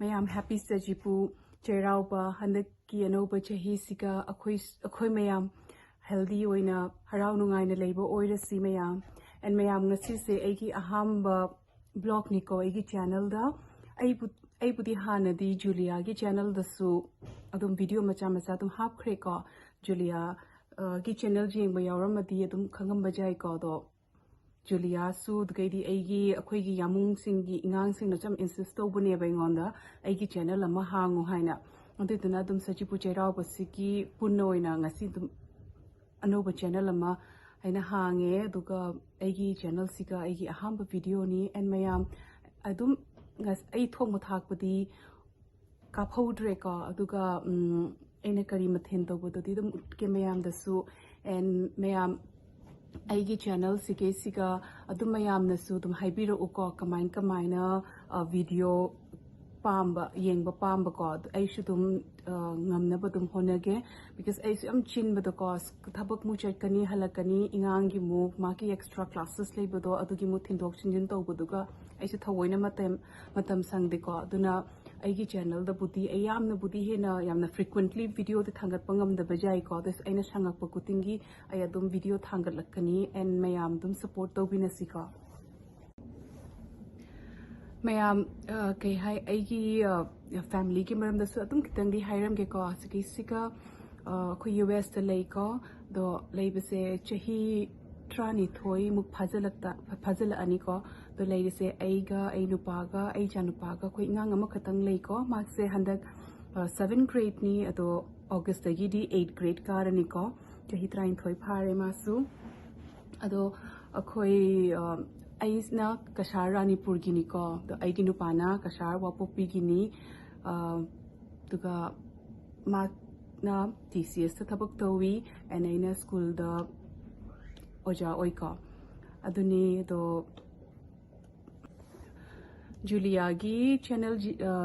mayam happy Sajibu Cheirouba handaki anoba chahisiga akhoi mayam healthy oina harau nungai na labor oira si mayam and mayam ngasi se aigi ahamba blog niko aigi channel da ai budi hana di Julia gi channel da su adum video macha dum hap khre ko Julia gi channel jing ba yawramadi adum khangam bajai ko do Julia su dgaidi aigi akhoi gi yamung singi ingang sing na cham insist to bune ba ngonda aigi channel ama hangu haina adituna dum Sajibu Cheirouba siki punoina ngasi dum anoba channel ama aina hange duga aigi channel sika aigi ahamba video ni and mayam adum ngas ai thong muthak pudi ka phodre ka aduga aina kari mathen to bodo di dum ke mayam da su and mayam aigi channel sike sika adum mayam na su dum haibiro uko kamaina video pamba yengba pamba ko ai shu dum ngamna badum honage because ai am chin bado ko thabak mu chat kani halakani ingang gi mu maki extra classes le bado adugi mu thindok chinjin to boduga ai su thawoina matam sang de ko duna ai gi channel da budi ai yamna budi hena yamna frequently video de thangat pangam da bajai ko this aina sangak pa kutingi ai adum video thangat lakani and mayam dum support to binasi ko mayam kai hai aigi family ki maram da su atum kitang di hairam ge ko sika ko US ta lei ko do lei bese chahi trani thoi muk phajal ani ko do lei se aiga ai nupa ga ai janupa ga ko ingang ama khatang lei ko mark se handak 7th grade ni ado August gi di 8th grade ka rani ko chahi train thoi phare ma su ado akhoi aisna kashar ranipur gini ko the aiginu pana kashar wapopi gini tuga ma na TCS ta thabak towi and aina school da oja oika aduni do Julia gi channel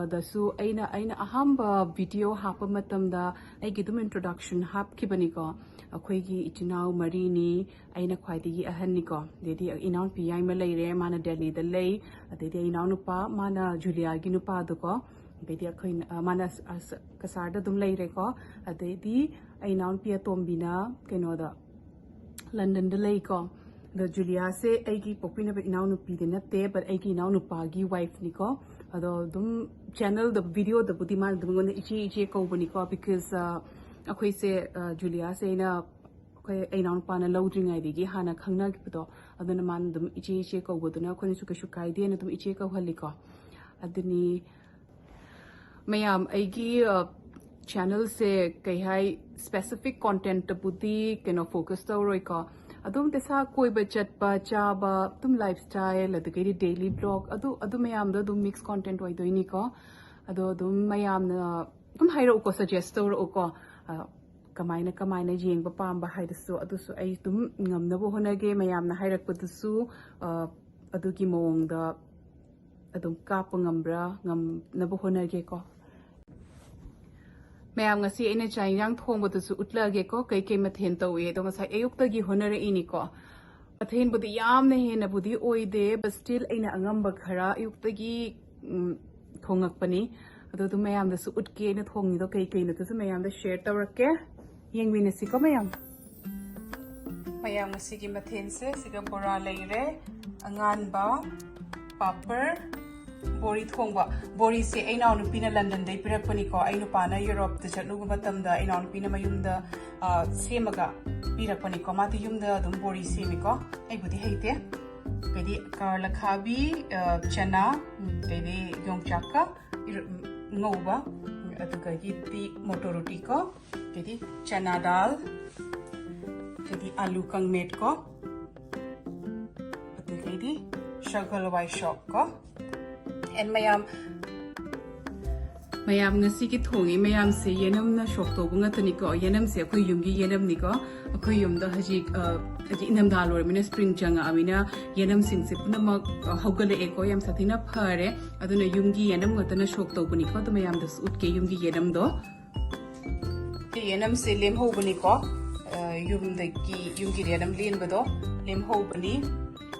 da su aina ahamba video hapa matam da aigi dum introduction hap kibani ko akhoi gi itinau marini aina khwaidigi ahan ni ko dedi inaun pi ma leire mana Delhi da lei dedi inaun nupa mana Julia gi nupa do ko dedi akhoi mana kasar da dum leire ko dedi inaun pi tombina keno da London da lei ko the Julia se aigi popina inaun nupi de natte but aigi inaun nupa gi wife ni ko ado dum channel the video the budiman dum ngon ichi ko bani ko because akhoi se Julia se na akhoi inaun pa na lodring ai digi hana khangna gi do aduna man dum ichi ko boduna khoni su ka shu kai de na dum ichi ko hali ko aduni mayam aigi channel se kai hai specific content budi keno focus to roi ko adum desa koi budget pa cha ba tum lifestyle adugeri daily blog adu mayam da dum mix content oi doini ko ado dum mayam na dum hairo ko suggest to ro ko kamaina jeng ba pam ba haida su adu su ai dum ngamna bo honage mayam na hairak pa su adu ki mong da adum ka pangambra ngam na bo honage ko mayam ngasi ina chai yang thong bo su utla ge ko kai mathen to we do ngasai ayuk ta gi honare ini ko athen budi yam ne he na budi oi de but still ina angam ba khara ayuk ta gi thongak pani ado tu mayam da su utke na thong ni do kai na tu mayam da share tawrak ke yeng win si ko mayam ngasi gi mathen se siga bora leire angan ba papar bori thongba bori se aina nu pina London dai pirak pani ko ainu pana Europe da chatlu ba tam da aina nu pina mayum da semaga pirak pani ko ma ti yum da dum bori semi ko ai budi heite kedi karla khabi chana kedi yong chaka ngoba atuga gi ti motor roti ko kedi chana dal kedi alu kangmet ko atu kedi shagal wai shop ko and mayam ngasi ki thongi mayam se yenam na shop to bunga tani ko yenam se khoi yum gi yenam ni ko khoi yum da haji inam da lor mina spring changa amina yenam sing se punama hogale e ko yam sathina phare aduna yum gi yenam ngata na shop to buni ko to mayam da ut ke yum gi yenam do yenam se lem ho buni ko yum gi yenam len bado lem ho buni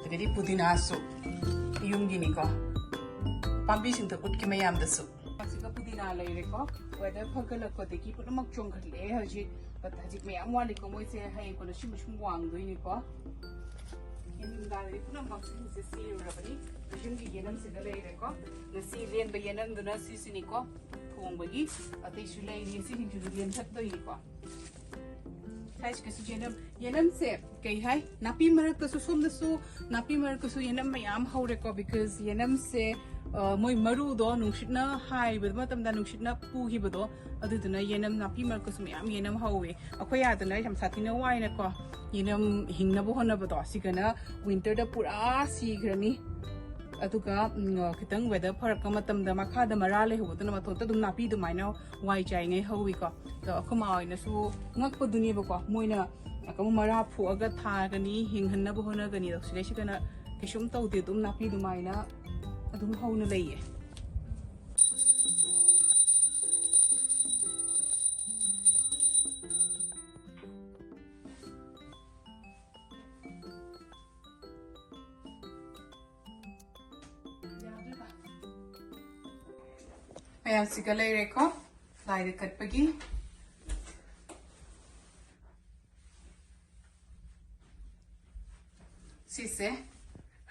tadi pudina su yum gi ni ko pambi sing to ut ki mayam da su masika pudina leire ko weather phagala ko de ki punamak chongkhale haji but haji mayam wali ko moi se hai ko na shim wang doi ni ko in dali punamak se si rabani jim gi yenam se leire ko na si len ba yenam duna si sini ko thong bagi atai su leire si hin ju len thak doi ni ko Hai ke su yenam se kai hai napi marak ko su sum da su napi marak ko su yenam mayam haure ko because yenam se moi maru do nungshitna hai bad matam da nungshitna pu hi bado aduduna yenam napi marak ko su mayam yenam hawe akhoi ya da nai sam sathina wai na ko yenam hingna bo hona bado sigana winter da pura si grani aduga khitang weather pharak ka matam da makha da marale hu bado na maton ta dum napi du maina wai jai ngai hawi ko to khoma oina su ngak pa dunia ba ko moina akamu mara phu aga tha gani hinghanna bo hona gani da sile sigana kishum tau de dum napi du maina adum hauna leiye mayam siga leire ko lai de kat pagi sise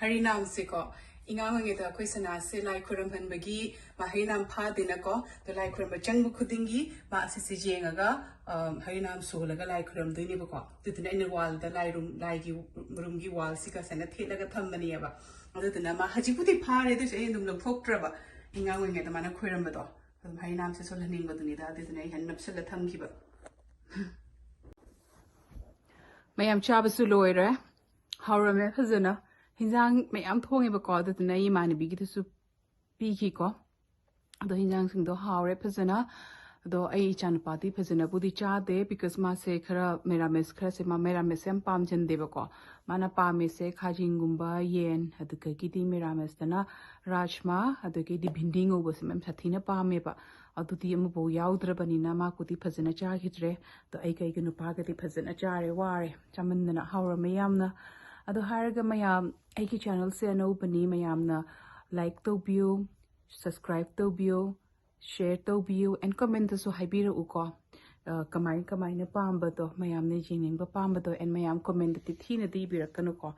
harinam se ko ingang nge da koi sana se lai khuram han bagi ma harinam pha dina ko to lai khuram chang bu khudingi ma se se jenga ga harinam so laga lai khuram dini ba ko tudina in wall da lai gi room gi wall sika sana thela ga tham mani ba adudina ma haji puti pha re de se indum lok thok tra ba ingang nge da mana khuram ba do harinam se so laning ba duni da adudina han napsal la tham gi ba mayam cha ba su loire haurame phazana hinjang mayam thonge ba ko da na yimani bi gi su pi ki ko do hinjang sing do haure phazana do ai chan pa ti phazana budi cha de because ma se khara merames khara se ma merames am pam jan de ba ko mana pa me se khajing gumba yen adu ka gi di merames dana rajma adu ki di bhinding o bos mem sathina pa me ba adu ti am bo yaudra bani na ma ku ti phazana cha khidre to ai kai gnu pa ga ti phazana cha re ware chamandana haura mayam na ado haraga mayam aiki channel se ano bani mayam na like to view subscribe to view share to view and comment to so haibira uko kamai na pamba to mayam ne jinging ba pamba to and mayam comment ti thina di birakano ko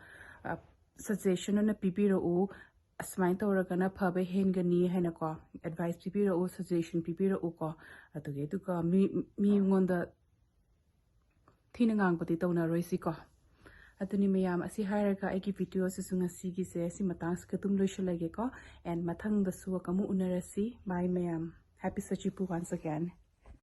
suggestion na pipira u asmai to ragana phabe hengani hena ko advice pipira u suggestion pipira u ko atuge tu ka mi ngonda thina ngang pati to na roisi ko aduni mayam asi haraga aiki video se sunga sigi se si matang ska tum loishalage ko and mathang da su kamu unarasi bye mayam happy Sajibu once again